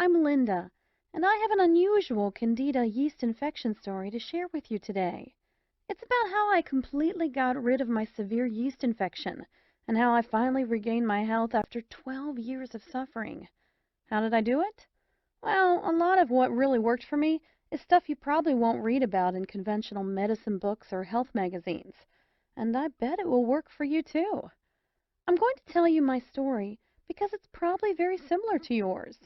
I'm Linda, and I have an unusual Candida yeast infection story to share with you today. It's about how I completely got rid of my severe yeast infection and how I finally regained my health after 12 years of suffering. How did I do it? Well, a lot of what really worked for me is stuff you probably won't read about in conventional medicine books or health magazines, and I bet it will work for you too. I'm going to tell you my story because it's probably very similar to yours.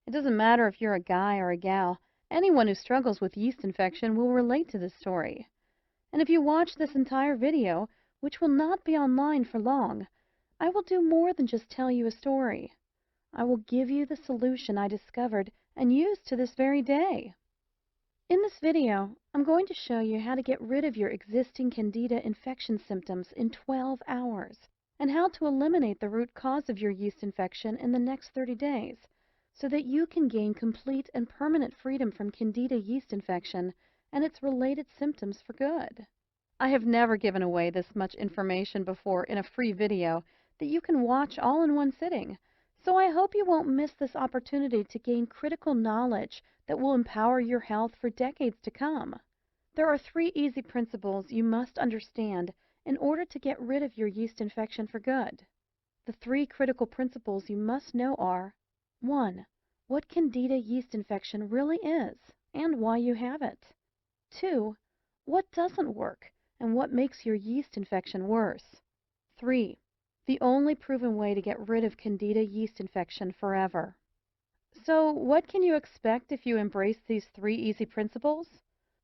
It doesn't matter if you're a guy or a gal, anyone who struggles with yeast infection will relate to this story. And if you watch this entire video, which will not be online for long, I will do more than just tell you a story. I will give you the solution I discovered and use to this very day. In this video, I'm going to show you how to get rid of your existing Candida infection symptoms in 12 hours and how to eliminate the root cause of your yeast infection in the next 30 days so that you can gain complete and permanent freedom from Candida yeast infection and its related symptoms for good. I have never given away this much information before in a free video that you can watch all in one sitting, so I hope you won't miss this opportunity to gain critical knowledge that will empower your health for decades to come. There are 3 easy principles you must understand in order to get rid of your yeast infection for good. The 3 critical principles you must know are: 1. What Candida yeast infection really is and why you have it. 2. What doesn't work and what makes your yeast infection worse. 3. The only proven way to get rid of Candida yeast infection forever. So, what can you expect if you embrace these 3 easy principles?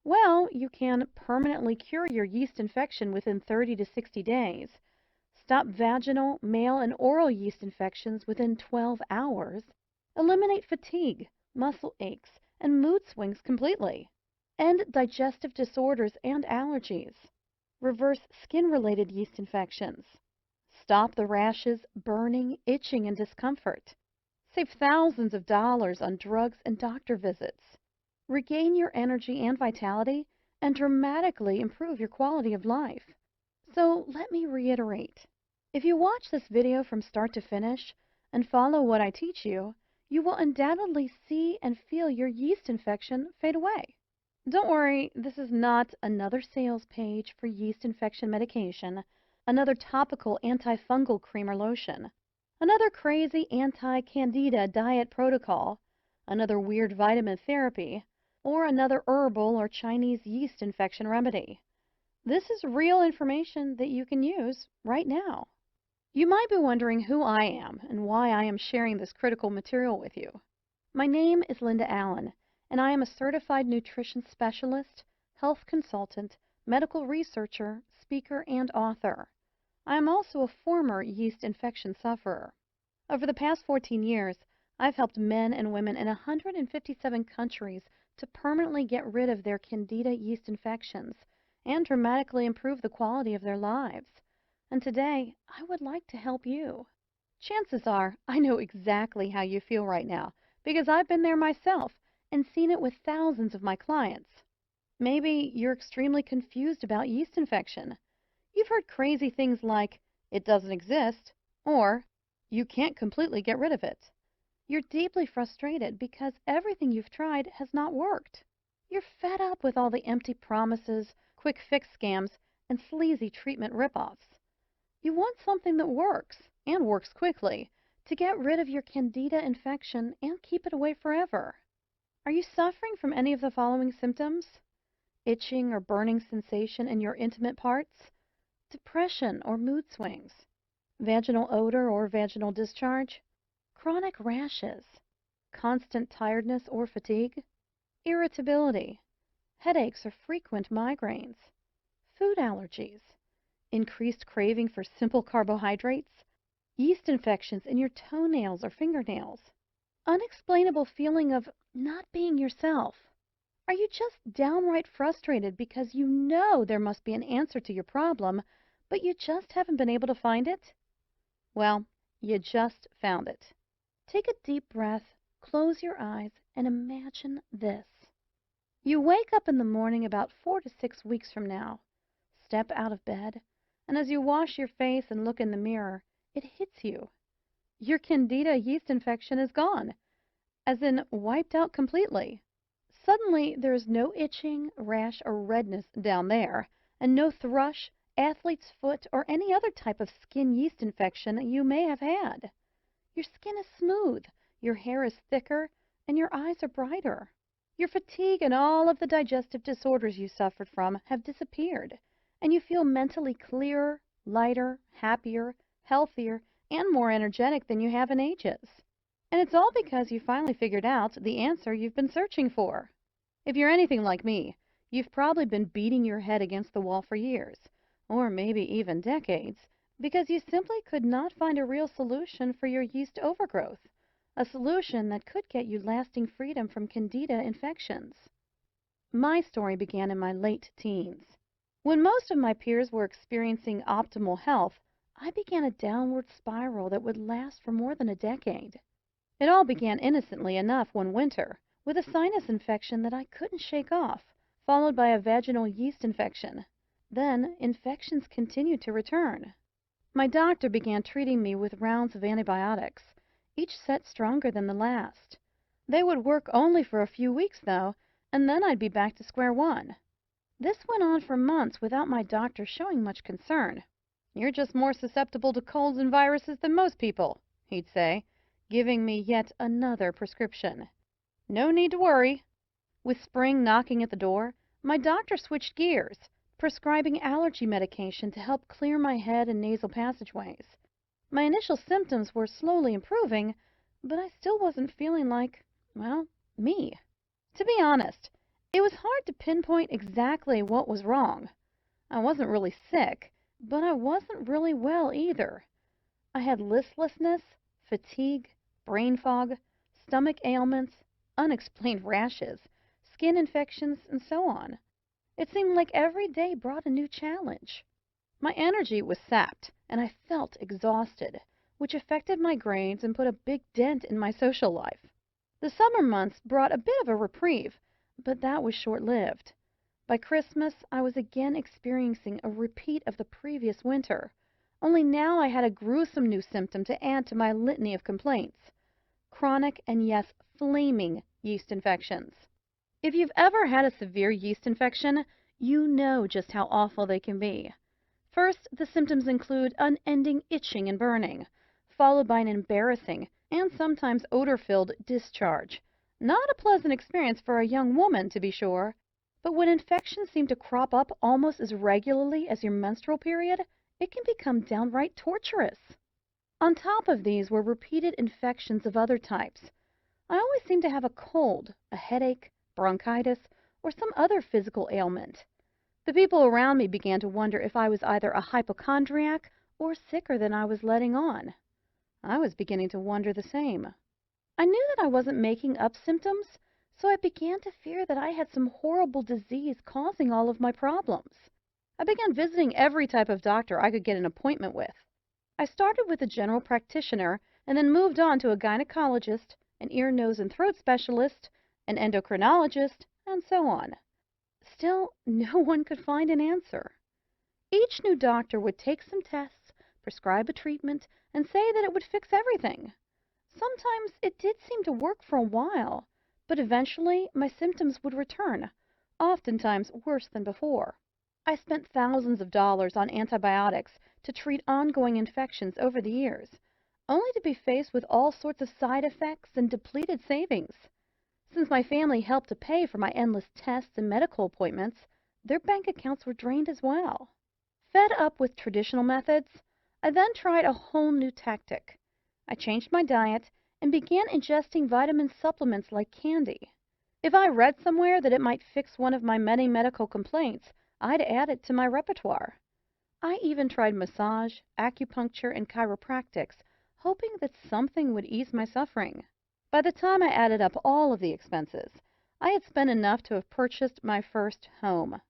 Well, you can permanently cure your yeast infection within 30 to 60 days, stop vaginal, male, and oral yeast infections within 12 hours, eliminate fatigue, muscle aches, and mood swings completely, end digestive disorders and allergies, reverse skin-related yeast infections, stop the rashes, burning, itching, and discomfort, save thousands of dollars on drugs and doctor visits, regain your energy and vitality, and dramatically improve your quality of life. So let me reiterate. If you watch this video from start to finish and follow what I teach you, you will undoubtedly see and feel your yeast infection fade away. Don't worry, this is not another sales page for yeast infection medication, another topical antifungal cream or lotion, another crazy anti-candida diet protocol, another weird vitamin therapy, or another herbal or Chinese yeast infection remedy. This is real information that you can use right now. You might be wondering who I am and why I am sharing this critical material with you. My name is Linda Allen, and I am a certified nutrition specialist, health consultant, medical researcher, speaker, and author. I am also a former yeast infection sufferer. Over the past 14 years, I've helped men and women in 157 countries to permanently get rid of their Candida yeast infections and dramatically improve the quality of their lives. And today, I would like to help you. Chances are I know exactly how you feel right now because I've been there myself and seen it with thousands of my clients. Maybe you're extremely confused about yeast infection. You've heard crazy things like, "It doesn't exist," or "You can't completely get rid of it." You're deeply frustrated because everything you've tried has not worked. You're fed up with all the empty promises, quick fix scams, and sleazy treatment ripoffs. You want something that works, and works quickly, to get rid of your Candida infection and keep it away forever. Are you suffering from any of the following symptoms? Itching or burning sensation in your intimate parts? Depression or mood swings? Vaginal odor or vaginal discharge? Chronic rashes? Constant tiredness or fatigue? Irritability? Headaches or frequent migraines? Food allergies? Increased craving for simple carbohydrates? Yeast infections in your toenails or fingernails? Unexplainable feeling of not being yourself? Are you just downright frustrated because you know there must be an answer to your problem, but you just haven't been able to find it? Well, you just found it. Take a deep breath, close your eyes, and imagine this. You wake up in the morning about 4 to 6 weeks from now. Step out of bed, and as you wash your face and look in the mirror, it hits you. Your Candida yeast infection is gone. as in wiped out completely. Suddenly, there is no itching, rash, or redness down there, and no thrush, athlete's foot, or any other type of skin yeast infection you may have had. Your skin is smooth, your hair is thicker, and your eyes are brighter. Your fatigue and all of the digestive disorders you suffered from have disappeared, and you feel mentally clearer, lighter, happier, healthier, and more energetic than you have in ages. And it's all because you finally figured out the answer you've been searching for. If you're anything like me, you've probably been beating your head against the wall for years, or maybe even decades, because you simply could not find a real solution for your yeast overgrowth, a solution that could get you lasting freedom from Candida infections. My story began in my late teens. When most of my peers were experiencing optimal health, I began a downward spiral that would last for more than a decade. It all began innocently enough one winter, with a sinus infection that I couldn't shake off, followed by a vaginal yeast infection. Then, infections continued to return. My doctor began treating me with rounds of antibiotics, each set stronger than the last. They would work only for a few weeks, though, and then I'd be back to square one. This went on for months without my doctor showing much concern. "You're just more susceptible to colds and viruses than most people," he'd say, giving me yet another prescription. "No need to worry." With spring knocking at the door, my doctor switched gears, prescribing allergy medication to help clear my head and nasal passageways. My initial symptoms were slowly improving, but I still wasn't feeling like, well, me. To be honest, it was hard to pinpoint exactly what was wrong. I wasn't really sick, but I wasn't really well either. I had listlessness, fatigue, brain fog, stomach ailments, unexplained rashes, skin infections, and so on. It seemed like every day brought a new challenge. My energy was sapped, and I felt exhausted, which affected my grades and put a big dent in my social life. The summer months brought a bit of a reprieve, but that was short-lived. By Christmas, I was again experiencing a repeat of the previous winter, only now I had a gruesome new symptom to add to my litany of complaints: chronic and, yes, flaming yeast infections. If you've ever had a severe yeast infection, you know just how awful they can be. First, the symptoms include unending itching and burning, followed by an embarrassing and sometimes odor-filled discharge. Not a pleasant experience for a young woman, to be sure, but when infections seem to crop up almost as regularly as your menstrual period, it can become downright torturous. On top of these were repeated infections of other types. I always seemed to have a cold, a headache, bronchitis, or some other physical ailment. The people around me began to wonder if I was either a hypochondriac or sicker than I was letting on. I was beginning to wonder the same. I knew that I wasn't making up symptoms, so I began to fear that I had some horrible disease causing all of my problems. I began visiting every type of doctor I could get an appointment with. I started with a general practitioner and then moved on to a gynecologist, an ear, nose, and throat specialist, an endocrinologist, and so on. Still, no one could find an answer. Each new doctor would take some tests, prescribe a treatment, and say that it would fix everything. Sometimes it did seem to work for a while, but eventually my symptoms would return, oftentimes worse than before. I spent thousands of dollars on antibiotics to treat ongoing infections over the years, only to be faced with all sorts of side effects and depleted savings. Since my family helped to pay for my endless tests and medical appointments, their bank accounts were drained as well. Fed up with traditional methods, I then tried a whole new tactic. I changed my diet and began ingesting vitamin supplements like candy. If I read somewhere that it might fix one of my many medical complaints, I'd add it to my repertoire. I even tried massage, acupuncture, and chiropractics, hoping that something would ease my suffering. By the time I added up all of the expenses, I had spent enough to have purchased my first home.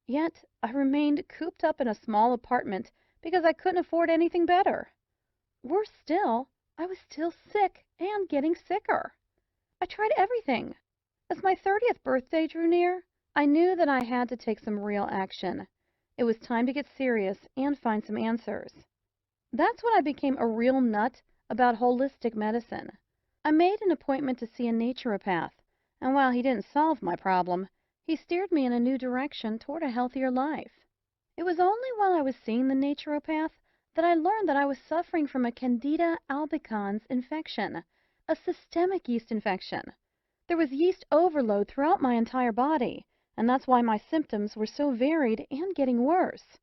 Yet I remained cooped up in a small apartment because I couldn't afford anything better. Worse still, I was still sick and getting sicker. I tried everything. As my 30th birthday drew near, I knew that I had to take some real action. It was time to get serious and find some answers. That's when I became a real nut about holistic medicine. I made an appointment to see a naturopath, and while he didn't solve my problem, he steered me in a new direction toward a healthier life. It was only while I was seeing the naturopath that I learned that I was suffering from a Candida albicans infection, a systemic yeast infection. There was yeast overload throughout my entire body, and that's why my symptoms were so varied and getting worse.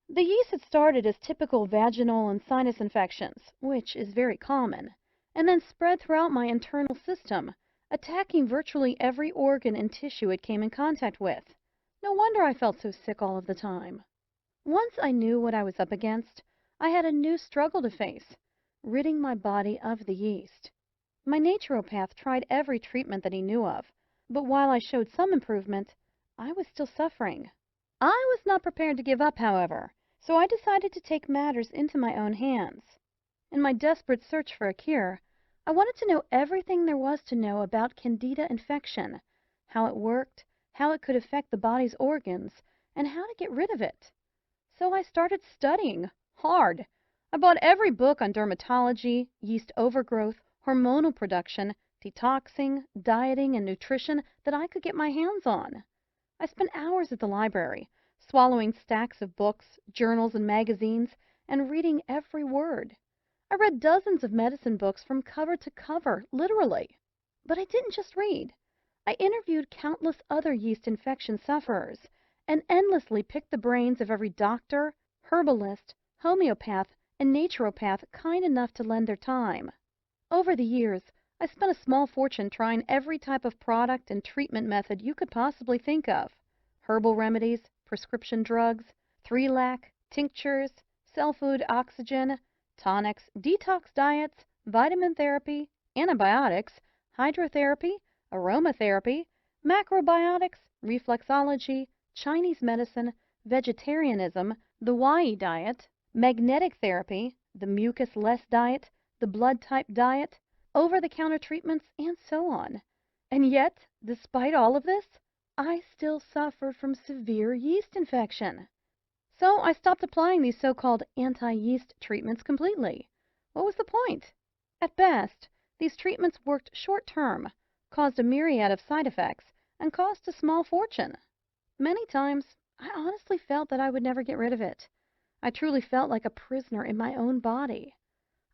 The yeast had started as typical vaginal and sinus infections, which is very common, and then spread throughout my internal system, attacking virtually every organ and tissue it came in contact with. No wonder I felt so sick all of the time. Once I knew what I was up against, I had a new struggle to face, ridding my body of the yeast. My naturopath tried every treatment that he knew of, but while I showed some improvement, I was still suffering. I was not prepared to give up, however, so I decided to take matters into my own hands. In my desperate search for a cure, I wanted to know everything there was to know about Candida infection, how it worked, how it could affect the body's organs, and how to get rid of it. So I started studying hard. I bought every book on dermatology, yeast overgrowth, hormonal production, detoxing, dieting, and nutrition that I could get my hands on. I spent hours at the library, swallowing stacks of books, journals, and magazines, and reading every word. I read dozens of medicine books from cover to cover, literally. But I didn't just read. I interviewed countless other yeast infection sufferers and endlessly picked the brains of every doctor, herbalist, homeopath, and naturopath kind enough to lend their time. Over the years, I spent a small fortune trying every type of product and treatment method you could possibly think of. Herbal remedies, prescription drugs, 3-lac, tinctures, cell food oxygen, tonics, detox diets, vitamin therapy, antibiotics, hydrotherapy, aromatherapy, macrobiotics, reflexology, Chinese medicine, vegetarianism, the Y diet, magnetic therapy, the mucus-less diet, the blood type diet, over-the-counter treatments, and so on. And yet, despite all of this, I still suffered from severe yeast infection. So I stopped applying these so-called anti-yeast treatments completely. What was the point? At best, these treatments worked short-term, caused a myriad of side effects, and cost a small fortune. Many times, I honestly felt that I would never get rid of it. I truly felt like a prisoner in my own body.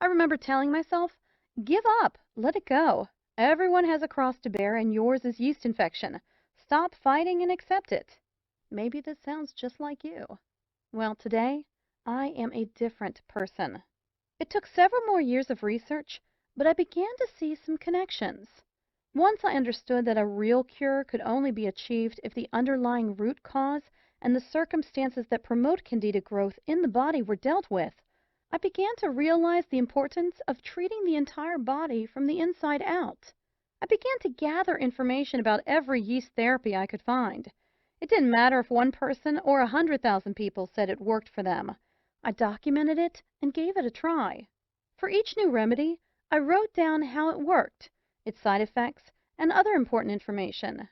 I remember telling myself, give up, let it go. Everyone has a cross to bear, and yours is yeast infection. Stop fighting and accept it. Maybe this sounds just like you. Well, today, I am a different person. It took several more years of research, but I began to see some connections. Once I understood that a real cure could only be achieved if the underlying root cause and the circumstances that promote Candida growth in the body were dealt with, I began to realize the importance of treating the entire body from the inside out. I began to gather information about every yeast therapy I could find. It didn't matter if one person or 100,000 people said it worked for them. I documented it and gave it a try. For each new remedy, I wrote down how it worked, its side effects, and other important information.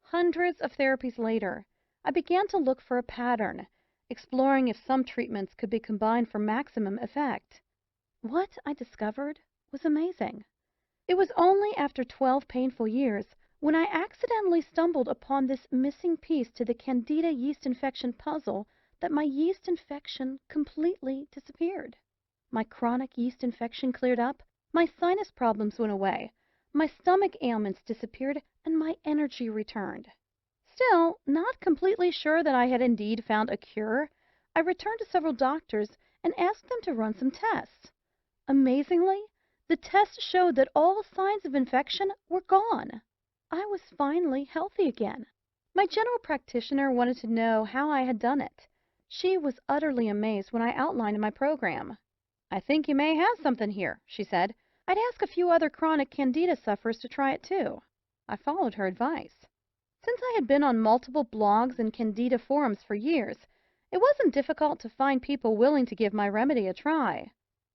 Hundreds of therapies later, I began to look for a pattern, exploring if some treatments could be combined for maximum effect. What I discovered was amazing. It was only after 12 painful years when I accidentally stumbled upon this missing piece to the Candida yeast infection puzzle that my yeast infection completely disappeared. My chronic yeast infection cleared up, my sinus problems went away, my stomach ailments disappeared, and my energy returned. Still, not completely sure that I had indeed found a cure, I returned to several doctors and asked them to run some tests. Amazingly, the tests showed that all signs of infection were gone. I was finally healthy again. My general practitioner wanted to know how I had done it. She was utterly amazed when I outlined my program. I think you may have something here, she said. I'd ask a few other chronic Candida sufferers to try it too. I followed her advice. Since I had been on multiple blogs and Candida forums for years, it wasn't difficult to find people willing to give my remedy a try.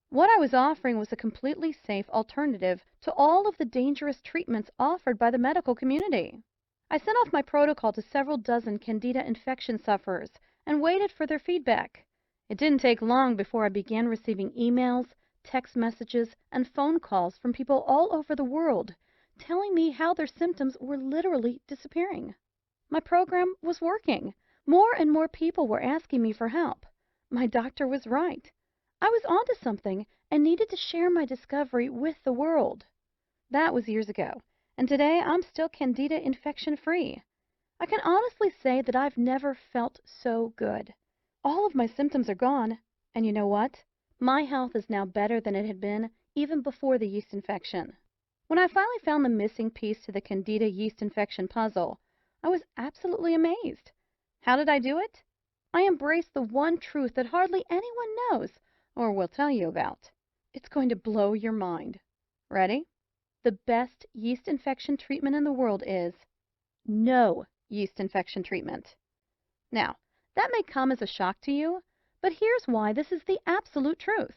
What I was offering was a completely safe alternative to all of the dangerous treatments offered by the medical community. I sent off my protocol to several dozen Candida infection sufferers and waited for their feedback. It didn't take long before I began receiving emails, text messages, and phone calls from people all over the world telling me how their symptoms were literally disappearing. My program was working. More and more people were asking me for help. My doctor was right. I was onto something and needed to share my discovery with the world. That was years ago, and today I'm still Candida infection-free. I can honestly say that I've never felt so good. All of my symptoms are gone, and you know what? My health is now better than it had been even before the yeast infection. When I finally found the missing piece to the Candida yeast infection puzzle, I was absolutely amazed. How did I do it? I embraced the one truth that hardly anyone knows or will tell you about. It's going to blow your mind. Ready? The best yeast infection treatment in the world is no yeast infection treatment. Now, that may come as a shock to you, but here's why this is the absolute truth.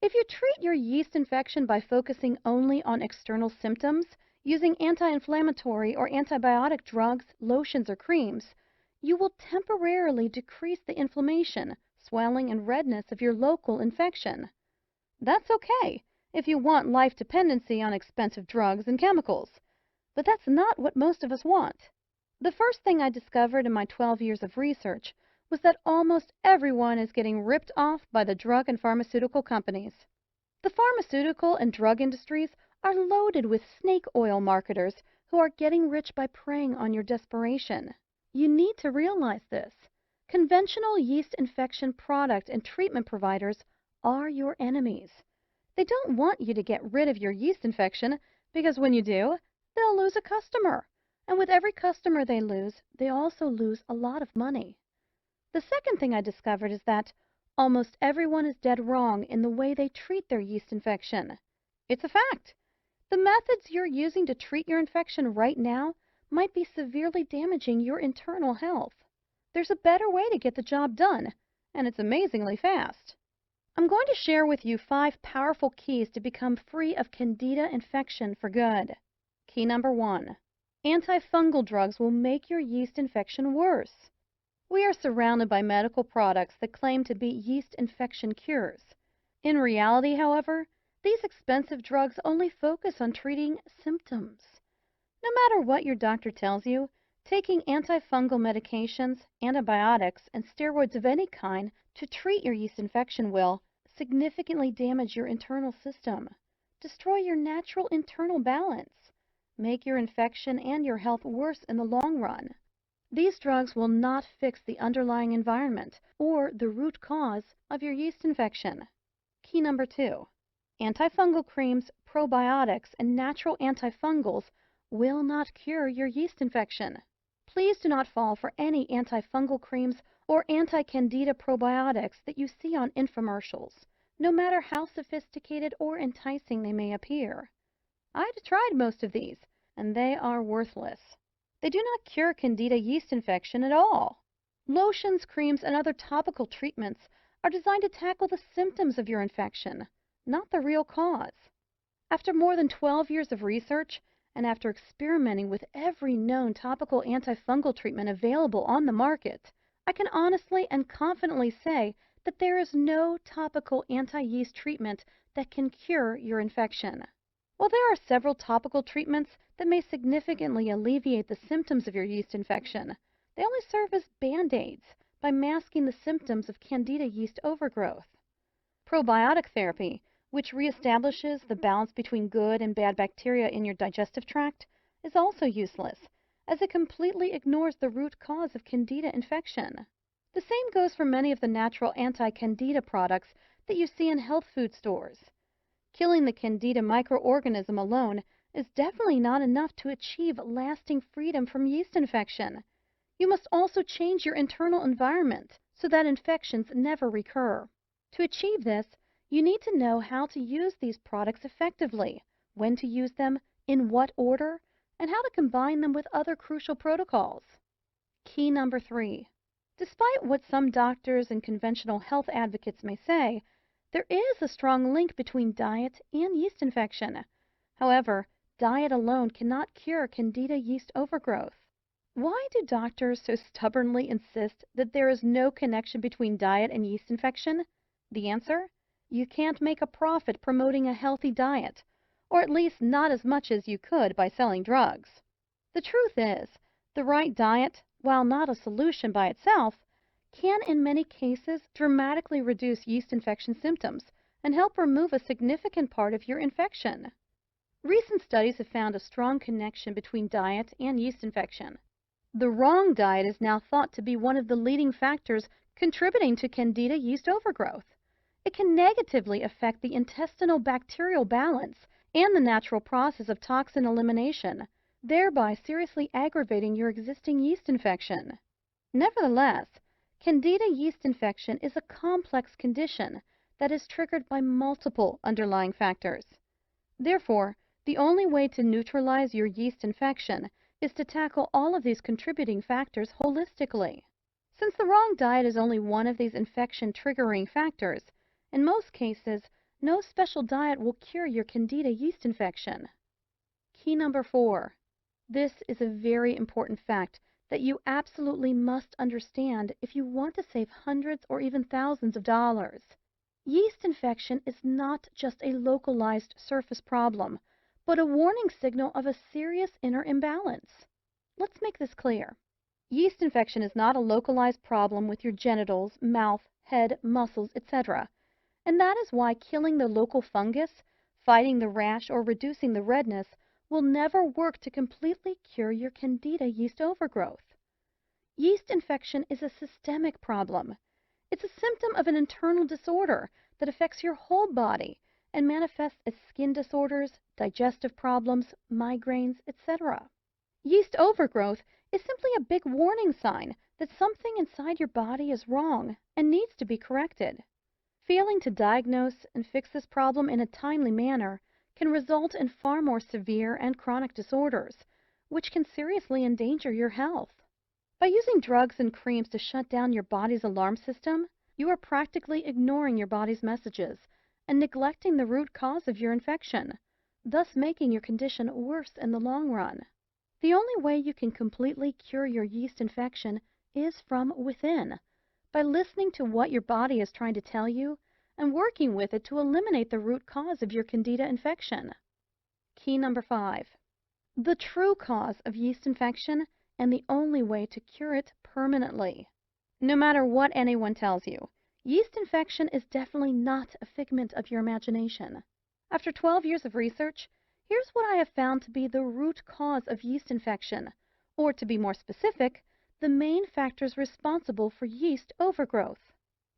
If you treat your yeast infection by focusing only on external symptoms, using anti-inflammatory or antibiotic drugs, lotions, or creams, you will temporarily decrease the inflammation, swelling, and redness of your local infection. That's okay if you want life dependency on expensive drugs and chemicals, but that's not what most of us want. The first thing I discovered in my 12 years of research was that almost everyone is getting ripped off by the drug and pharmaceutical companies. The pharmaceutical and drug industries are loaded with snake oil marketers who are getting rich by preying on your desperation. You need to realize this. Conventional yeast infection product and treatment providers are your enemies. They don't want you to get rid of your yeast infection because when you do, they'll lose a customer. And with every customer they lose, they also lose a lot of money. The second thing I discovered is that almost everyone is dead wrong in the way they treat their yeast infection. It's a fact. The methods you're using to treat your infection right now might be severely damaging your internal health. There's a better way to get the job done, and it's amazingly fast. I'm going to share with you 5 powerful keys to become free of Candida infection for good. Key number 1. Antifungal drugs will make your yeast infection worse. We are surrounded by medical products that claim to be yeast infection cures. In reality, however, these expensive drugs only focus on treating symptoms. No matter what your doctor tells you, taking antifungal medications, antibiotics, and steroids of any kind to treat your yeast infection will significantly damage your internal system, destroy your natural internal balance, make your infection and your health worse in the long run. These drugs will not fix the underlying environment or the root cause of your yeast infection. Key number 2. Antifungal creams, probiotics, and natural antifungals will not cure your yeast infection. Please do not fall for any antifungal creams or anti-candida probiotics that you see on infomercials, no matter how sophisticated or enticing they may appear. I've tried most of these, and they are worthless. They do not cure Candida yeast infection at all. Lotions, creams, and other topical treatments are designed to tackle the symptoms of your infection, not the real cause. After more than 12 years of research, and after experimenting with every known topical antifungal treatment available on the market, I can honestly and confidently say that there is no topical anti-yeast treatment that can cure your infection. While there are several topical treatments that may significantly alleviate the symptoms of your yeast infection, they only serve as band-aids by masking the symptoms of Candida yeast overgrowth. Probiotic therapy, which reestablishes the balance between good and bad bacteria in your digestive tract, is also useless, as it completely ignores the root cause of Candida infection. The same goes for many of the natural anti-Candida products that you see in health food stores. Killing the Candida microorganism alone is definitely not enough to achieve lasting freedom from yeast infection. You must also change your internal environment so that infections never recur. To achieve this, you need to know how to use these products effectively, when to use them, in what order, and how to combine them with other crucial protocols. Key number 3. Despite what some doctors and conventional health advocates may say, there is a strong link between diet and yeast infection. However, diet alone cannot cure Candida yeast overgrowth. Why do doctors so stubbornly insist that there is no connection between diet and yeast infection? The answer? You can't make a profit promoting a healthy diet, or at least not as much as you could by selling drugs. The truth is, the right diet, while not a solution by itself, can in many cases dramatically reduce yeast infection symptoms and help remove a significant part of your infection. Recent studies have found a strong connection between diet and yeast infection. The wrong diet is now thought to be one of the leading factors contributing to Candida yeast overgrowth. It can negatively affect the intestinal bacterial balance and the natural process of toxin elimination, thereby seriously aggravating your existing yeast infection. Nevertheless, Candida yeast infection is a complex condition that is triggered by multiple underlying factors. Therefore, the only way to neutralize your yeast infection is to tackle all of these contributing factors holistically. Since the wrong diet is only one of these infection-triggering factors, in most cases, no special diet will cure your Candida yeast infection. Key number 4. This is a very important fact that you absolutely must understand if you want to save hundreds or even thousands of dollars. Yeast infection is not just a localized surface problem, but a warning signal of a serious inner imbalance. Let's make this clear. Yeast infection is not a localized problem with your genitals, mouth, head, muscles, etc. And that is why killing the local fungus, fighting the rash, or reducing the redness will never work to completely cure your Candida yeast overgrowth. Yeast infection is a systemic problem. It's a symptom of an internal disorder that affects your whole body and manifests as skin disorders, digestive problems, migraines, etc. Yeast overgrowth is simply a big warning sign that something inside your body is wrong and needs to be corrected. Failing to diagnose and fix this problem in a timely manner can result in far more severe and chronic disorders, which can seriously endanger your health. By using drugs and creams to shut down your body's alarm system, you are practically ignoring your body's messages and neglecting the root cause of your infection, thus making your condition worse in the long run. The only way you can completely cure your yeast infection is from within, by listening to what your body is trying to tell you and working with it to eliminate the root cause of your Candida infection. Key number 5. The true cause of yeast infection and the only way to cure it permanently. No matter what anyone tells you, yeast infection is definitely not a figment of your imagination. After 12 years of research, here's what I have found to be the root cause of yeast infection, or to be more specific, the main factors responsible for yeast overgrowth.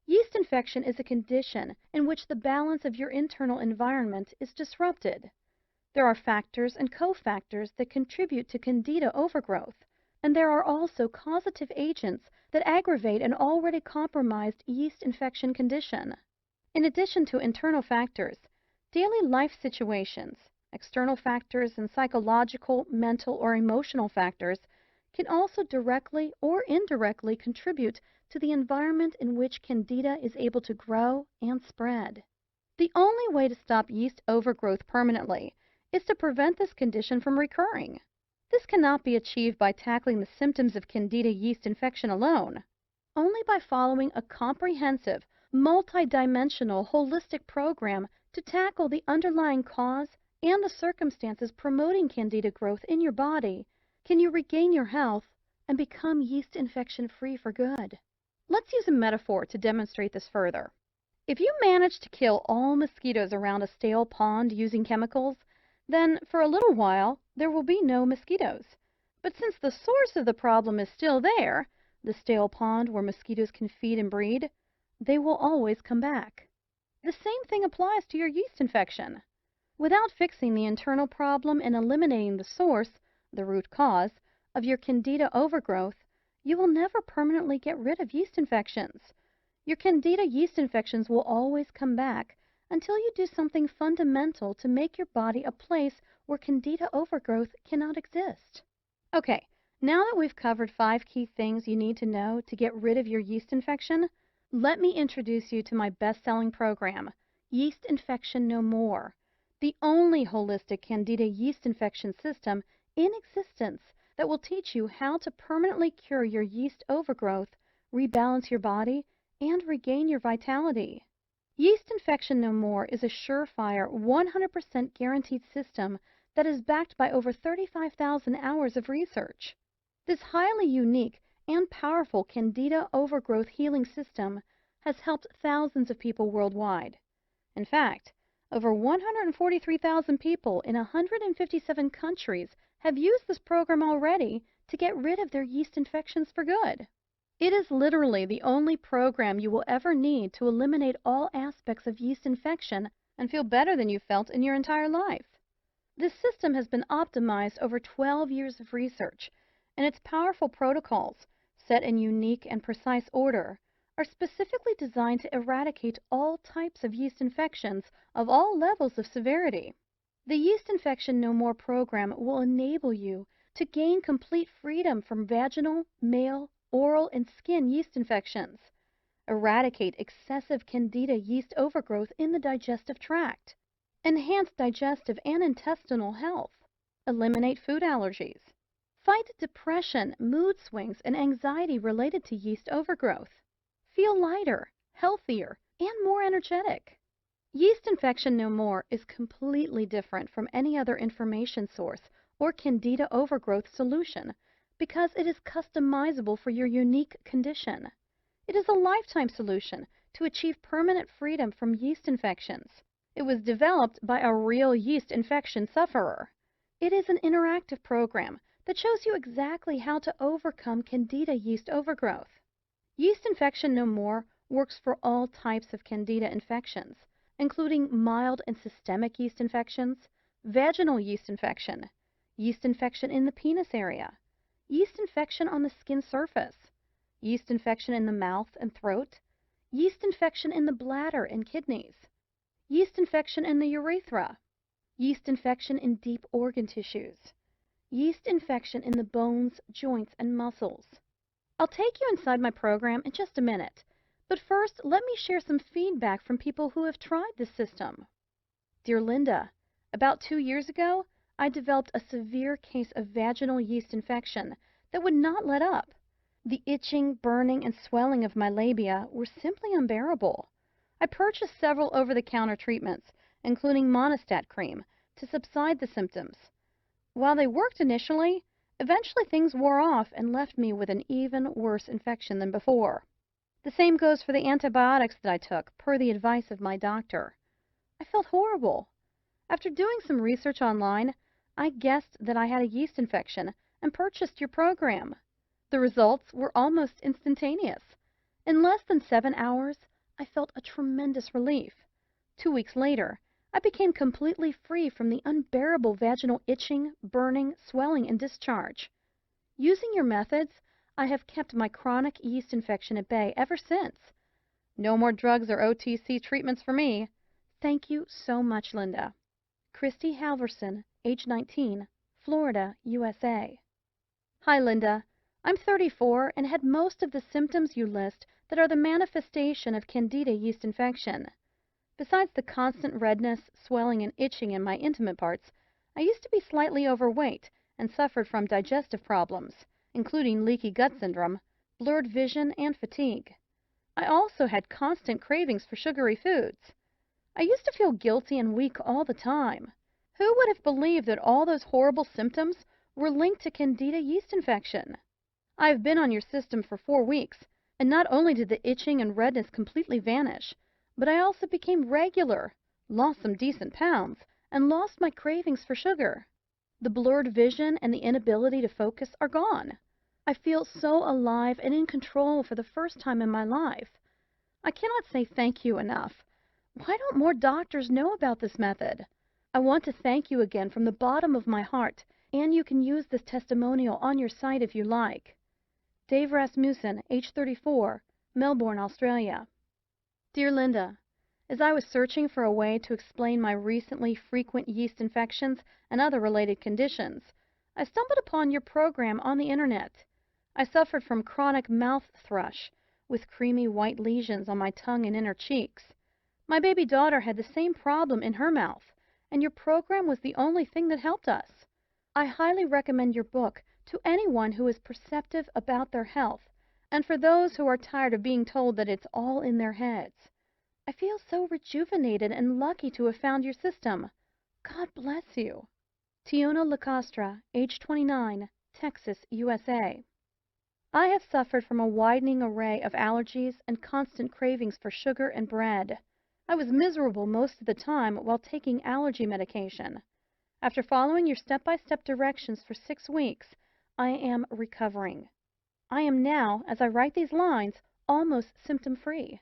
Yeast infection is a condition in which the balance of your internal environment is disrupted. There are factors and cofactors that contribute to Candida overgrowth, and there are also causative agents that aggravate an already compromised yeast infection condition. In addition to internal factors, daily life situations, external factors, and psychological, mental, or emotional factors can also directly or indirectly contribute to the environment in which Candida is able to grow and spread. The only way to stop yeast overgrowth permanently is to prevent this condition from recurring. This cannot be achieved by tackling the symptoms of Candida yeast infection alone. Only by following a comprehensive, multidimensional, holistic program to tackle the underlying cause and the circumstances promoting Candida growth in your body can you regain your health and become yeast infection-free for good. Let's use a metaphor to demonstrate this further. If you manage to kill all mosquitoes around a stale pond using chemicals, then for a little while there will be no mosquitoes. But since the source of the problem is still there, the stale pond where mosquitoes can feed and breed, they will always come back. The same thing applies to your yeast infection. Without fixing the internal problem and eliminating the source, the root cause, of your Candida overgrowth, you will never permanently get rid of yeast infections. Your Candida yeast infections will always come back until you do something fundamental to make your body a place where Candida overgrowth cannot exist. Okay, now that we've covered 5 key things you need to know to get rid of your yeast infection, let me introduce you to my best-selling program, Yeast Infection No More, the only holistic Candida yeast infection system in existence that will teach you how to permanently cure your yeast overgrowth, rebalance your body, and regain your vitality. Yeast Infection No More is a surefire, 100% guaranteed system that is backed by over 35,000 hours of research. This highly unique and powerful Candida overgrowth healing system has helped thousands of people worldwide. In fact, over 143,000 people in 157 countries have used this program already to get rid of their yeast infections for good. It is literally the only program you will ever need to eliminate all aspects of yeast infection and feel better than you felt in your entire life. This system has been optimized over 12 years of research, and its powerful protocols, set in unique and precise order, are specifically designed to eradicate all types of yeast infections of all levels of severity. The Yeast Infection No More program will enable you to gain complete freedom from vaginal, male, oral, and skin yeast infections, eradicate excessive Candida yeast overgrowth in the digestive tract, enhance digestive and intestinal health, eliminate food allergies, fight depression, mood swings, and anxiety related to yeast overgrowth, feel lighter, healthier, and more energetic. Yeast Infection No More is completely different from any other information source or Candida overgrowth solution because it is customizable for your unique condition. It is a lifetime solution to achieve permanent freedom from yeast infections. It was developed by a real yeast infection sufferer. It is an interactive program that shows you exactly how to overcome Candida yeast overgrowth. Yeast Infection No More works for all types of Candida infections, including mild and systemic yeast infections, vaginal yeast infection in the penis area, yeast infection on the skin surface, yeast infection in the mouth and throat, yeast infection in the bladder and kidneys, yeast infection in the urethra, yeast infection in deep organ tissues, yeast infection in the bones, joints, and muscles. I'll take you inside my program in just a minute, but first let me share some feedback from people who have tried this system. Dear Linda, about 2 years ago, I developed a severe case of vaginal yeast infection that would not let up. The itching, burning, and swelling of my labia were simply unbearable. I purchased several over-the-counter treatments, including Monistat cream, to subside the symptoms. While they worked initially, eventually things wore off and left me with an even worse infection than before. The same goes for the antibiotics that I took, per the advice of my doctor. I felt horrible. After doing some research online, I guessed that I had a yeast infection and purchased your program. The results were almost instantaneous. In less than 7 hours, I felt a tremendous relief. 2 weeks later, I became completely free from the unbearable vaginal itching, burning, swelling, and discharge. Using your methods, I have kept my chronic yeast infection at bay ever since. No more drugs or OTC treatments for me. Thank you so much, Linda. Christy Halverson, age 19, Florida, USA. Hi, Linda. I'm 34 and had most of the symptoms you list that are the manifestation of Candida yeast infection. Besides the constant redness, swelling, and itching in my intimate parts, I used to be slightly overweight and suffered from digestive problems, including leaky gut syndrome, blurred vision, and fatigue. I also had constant cravings for sugary foods. I used to feel guilty and weak all the time. Who would have believed that all those horrible symptoms were linked to Candida yeast infection? I have been on your system for 4 weeks, and not only did the itching and redness completely vanish, but I also became regular, lost some decent pounds, and lost my cravings for sugar. The blurred vision and the inability to focus are gone. I feel so alive and in control for the first time in my life. I cannot say thank you enough. Why don't more doctors know about this method? I want to thank you again from the bottom of my heart, and you can use this testimonial on your site if you like. Dave Rasmussen, age 34, Melbourne, Australia. Dear Linda, as I was searching for a way to explain my recently frequent yeast infections and other related conditions, I stumbled upon your program on the internet. I suffered from chronic mouth thrush, with creamy white lesions on my tongue and inner cheeks. My baby daughter had the same problem in her mouth, and your program was the only thing that helped us. I highly recommend your book to anyone who is perceptive about their health, and for those who are tired of being told that it's all in their heads. I feel so rejuvenated and lucky to have found your system. God bless you. Tiona Lacastra, age 29, Texas, USA. I have suffered from a widening array of allergies and constant cravings for sugar and bread. I was miserable most of the time while taking allergy medication. After following your step-by-step directions for 6 weeks, I am recovering. I am now, as I write these lines, almost symptom-free.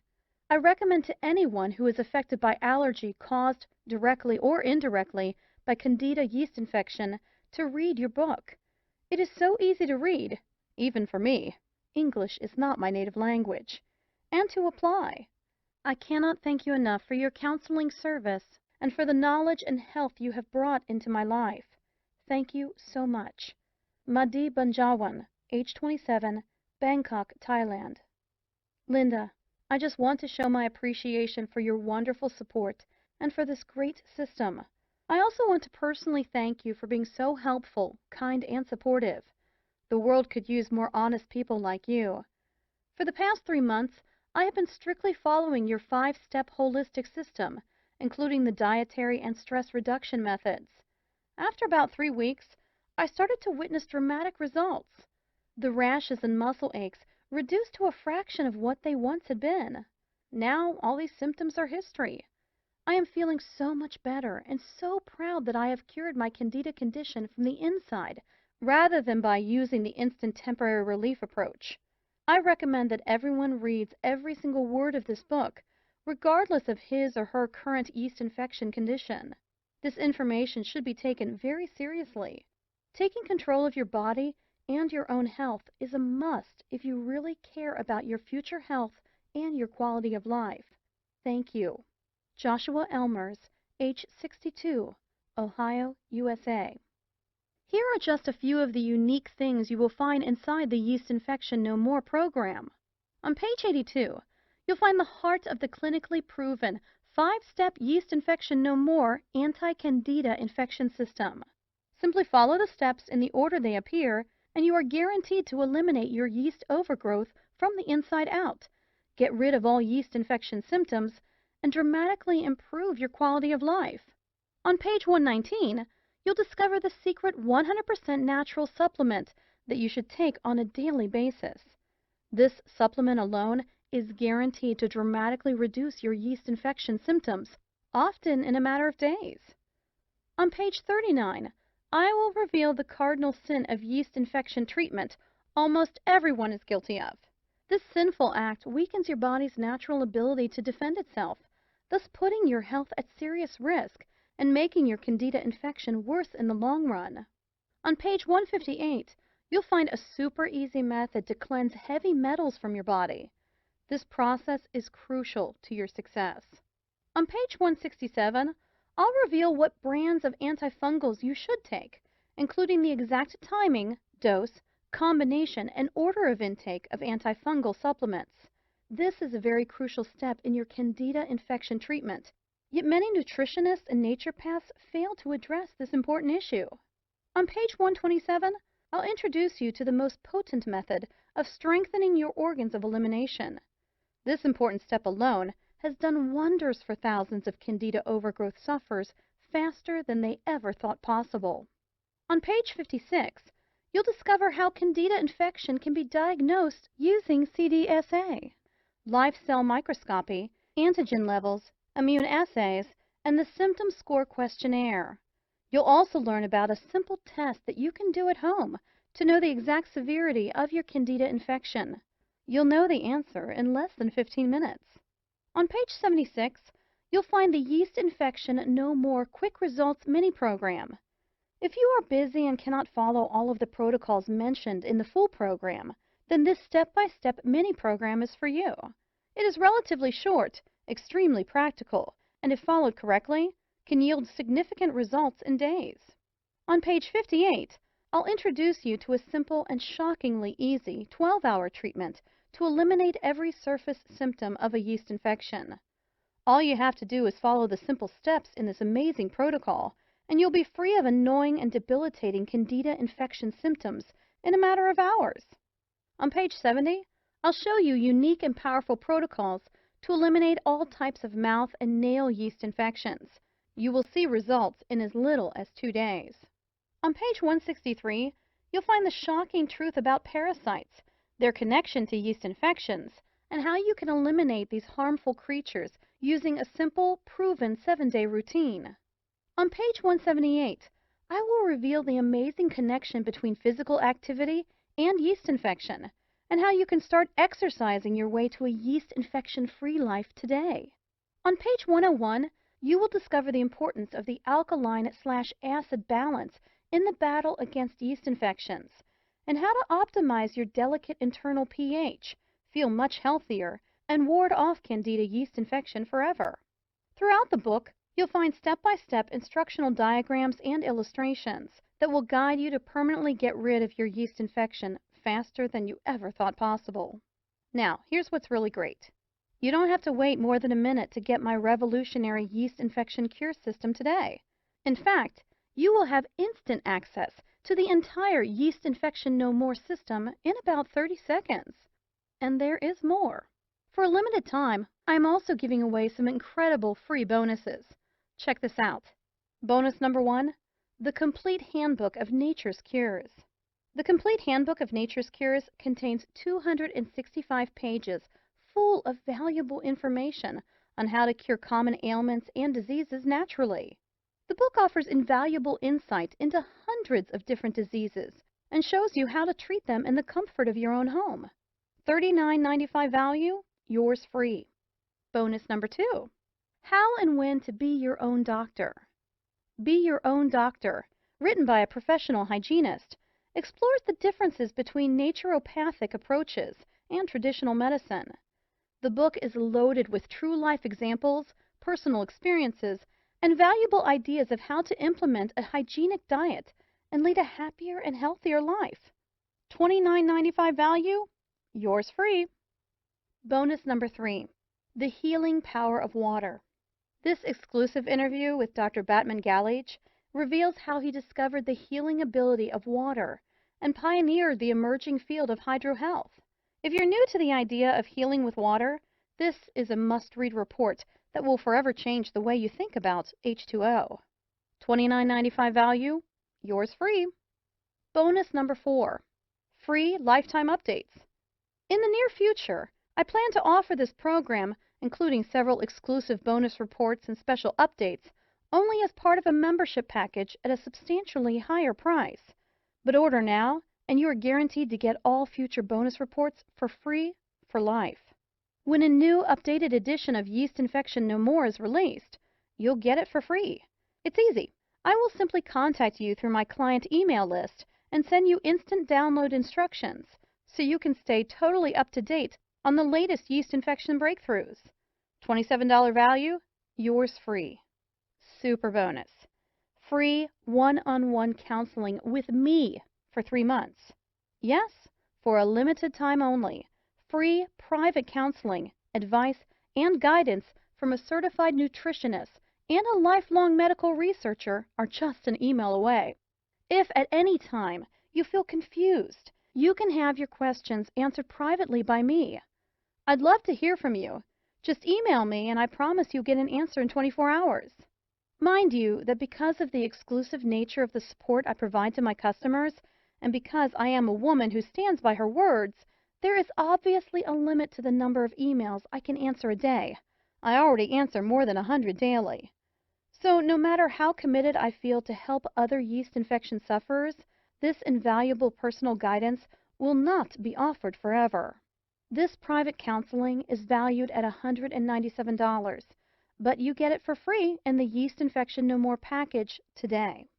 I recommend to anyone who is affected by allergy caused, directly or indirectly, by Candida yeast infection to read your book. It is so easy to read, even for me. English is not my native language. And to apply. I cannot thank you enough for your counseling service and for the knowledge and health you have brought into my life. Thank you so much. Madi Banjawan, age 27, Bangkok, Thailand. Linda, I just want to show my appreciation for your wonderful support and for this great system. I also want to personally thank you for being so helpful, kind, and supportive. The world could use more honest people like you. For the past 3 months, I have been strictly following your 5-step holistic system, including the dietary and stress reduction methods. After about 3 weeks, I started to witness dramatic results. The rashes and muscle aches reduced to a fraction of what they once had been. Now, all these symptoms are history. I am feeling so much better and so proud that I have cured my Candida condition from the inside, rather than by using the instant temporary relief approach. I recommend that everyone reads every single word of this book, regardless of his or her current yeast infection condition. This information should be taken very seriously. Taking control of your body and your own health is a must if you really care about your future health and your quality of life. Thank you. Joshua Elmers, age 62, Ohio, USA. Here are just a few of the unique things you will find inside the Yeast Infection No More program. On page 82, you'll find the heart of the clinically proven 5-step Yeast Infection No More anti-Candida infection system. Simply follow the steps in the order they appear, and you are guaranteed to eliminate your yeast overgrowth from the inside out, get rid of all yeast infection symptoms, and dramatically improve your quality of life. On page 119, you'll discover the secret 100% natural supplement that you should take on a daily basis. This supplement alone is guaranteed to dramatically reduce your yeast infection symptoms, often in a matter of days. On page 39, I will reveal the cardinal sin of yeast infection treatment almost everyone is guilty of. This sinful act weakens your body's natural ability to defend itself, thus putting your health at serious risk and making your Candida infection worse in the long run. On page 158, you'll find a super easy method to cleanse heavy metals from your body. This process is crucial to your success. On page 167, I'll reveal what brands of antifungals you should take, including the exact timing, dose, combination, and order of intake of antifungal supplements. This is a very crucial step in your Candida infection treatment, yet many nutritionists and naturopaths fail to address this important issue. On page 127, I'll introduce you to the most potent method of strengthening your organs of elimination. This important step alone has done wonders for thousands of Candida overgrowth sufferers faster than they ever thought possible. On page 56, you'll discover how Candida infection can be diagnosed using CDSA, live cell microscopy, antigen levels, immune assays, and the symptom score questionnaire. You'll also learn about a simple test that you can do at home to know the exact severity of your Candida infection. You'll know the answer in less than 15 minutes. On page 76, you'll find the Yeast Infection No More Quick Results mini program. If you are busy and cannot follow all of the protocols mentioned in the full program, then this step-by-step mini program is for you. It is relatively short, extremely practical, and if followed correctly, can yield significant results in days. On page 58, I'll introduce you to a simple and shockingly easy 12-hour treatment to eliminate every surface symptom of a yeast infection. All you have to do is follow the simple steps in this amazing protocol, and you'll be free of annoying and debilitating Candida infection symptoms in a matter of hours. On page 70, I'll show you unique and powerful protocols to eliminate all types of mouth and nail yeast infections. You will see results in as little as 2 days. On page 163, you'll find the shocking truth about parasites, their connection to yeast infections, and how you can eliminate these harmful creatures using a simple, proven 7-day routine. On page 178, I will reveal the amazing connection between physical activity and yeast infection, and how you can start exercising your way to a yeast infection-free life today. On page 101, you will discover the importance of the alkaline/acid balance in the battle against yeast infections, and how to optimize your delicate internal pH, feel much healthier, and ward off Candida yeast infection forever. Throughout the book, you'll find step-by-step instructional diagrams and illustrations that will guide you to permanently get rid of your yeast infection faster than you ever thought possible. Now, here's what's really great. You don't have to wait more than a minute to get my revolutionary yeast infection cure system today. In fact, you will have instant access to the entire Yeast Infection No More system in about 30 seconds. And there is more. For a limited time, I'm also giving away some incredible free bonuses. Check this out. Bonus number 1, the Complete Handbook of Nature's Cures. The Complete Handbook of Nature's Cures contains 265 pages full of valuable information on how to cure common ailments and diseases naturally. The book offers invaluable insight into hundreds of different diseases and shows you how to treat them in the comfort of your own home. $39.95 value, yours free. Bonus number 2, How and When to Be Your Own Doctor. Be Your Own Doctor, written by a professional hygienist, explores the differences between naturopathic approaches and traditional medicine. The book is loaded with true-life examples, personal experiences, and valuable ideas of how to implement a hygienic diet and lead a happier and healthier life. $29.95 value, yours free. Bonus number 3, The Healing Power of Water. This exclusive interview with Dr. Batman Galich reveals how he discovered the healing ability of water and pioneered the emerging field of hydrohealth. If you're new to the idea of healing with water, this is a must-read report that will forever change the way you think about H2O. $29.95 value, yours free. Bonus number 4, Free Lifetime Updates. In the near future, I plan to offer this program, including several exclusive bonus reports and special updates, only as part of a membership package at a substantially higher price. But order now, and you are guaranteed to get all future bonus reports for free for life. When a new updated edition of Yeast Infection No More is released, you'll get it for free. It's easy. I will simply contact you through my client email list and send you instant download instructions so you can stay totally up to date on the latest yeast infection breakthroughs. $27 value, yours free. Super bonus. Free one-on-one counseling with me for 3 months. Yes, for a limited time only. Free private counseling, advice, and guidance from a certified nutritionist and a lifelong medical researcher are just an email away. If at any time you feel confused, you can have your questions answered privately by me. I'd love to hear from you. Just email me and I promise you'll get an answer in 24 hours. Mind you that because of the exclusive nature of the support I provide to my customers, and because I am a woman who stands by her words, there is obviously a limit to the number of emails I can answer a day. I already answer more than 100 daily. So no matter how committed I feel to help other yeast infection sufferers, this invaluable personal guidance will not be offered forever. This private counseling is valued at $197, but you get it for free in the Yeast Infection No More package today.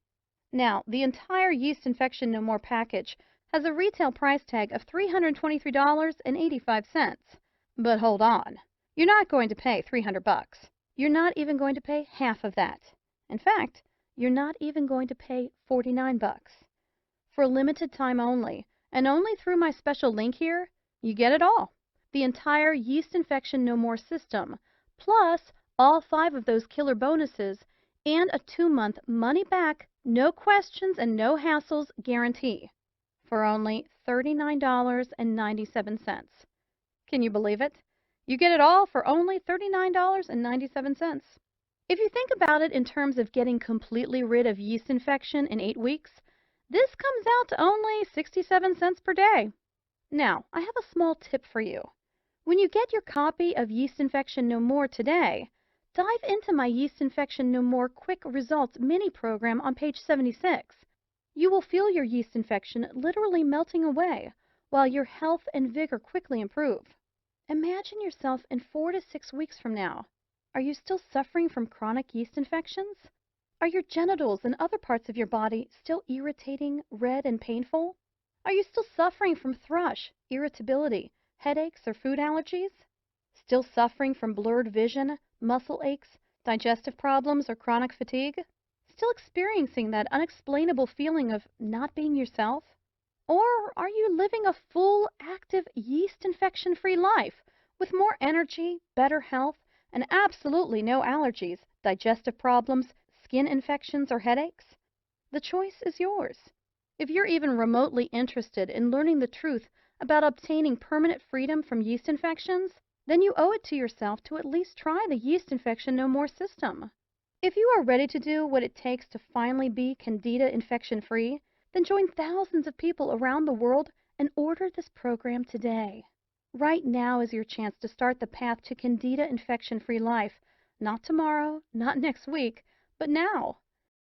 Now, the entire Yeast Infection No More package has a retail price tag of $323.85. But hold on. You're not going to pay $300. You're not even going to pay half of that. In fact, you're not even going to pay $49. For a limited time only, and only through my special link here, you get it all. The entire Yeast Infection No More system, plus all 5 of those killer bonuses, and a 2-month money-back, no questions and no hassles guarantee for only $39.97. Can you believe it? You get it all for only $39.97. If you think about it in terms of getting completely rid of yeast infection in 8 weeks, this comes out to only 67 cents per day. Now, I have a small tip for you. When you get your copy of Yeast Infection No More today, dive into my Yeast Infection No More Quick Results mini program on page 76. You will feel your yeast infection literally melting away, while your health and vigor quickly improve. Imagine yourself in 4 to 6 weeks from now. Are you still suffering from chronic yeast infections? Are your genitals and other parts of your body still irritating, red, and painful? Are you still suffering from thrush, irritability, headaches, or food allergies? Still suffering from blurred vision, muscle aches, digestive problems, or chronic fatigue? Still experiencing that unexplainable feeling of not being yourself? Or are you living a full, active, yeast infection-free life with more energy, better health, and absolutely no allergies, digestive problems, skin infections, or headaches? The choice is yours. If you're even remotely interested in learning the truth about obtaining permanent freedom from yeast infections, then you owe it to yourself to at least try the Yeast Infection No More system. If you are ready to do what it takes to finally be Candida infection-free, then join thousands of people around the world and order this program today. Right now is your chance to start the path to Candida infection-free life. Not tomorrow, not next week, but now.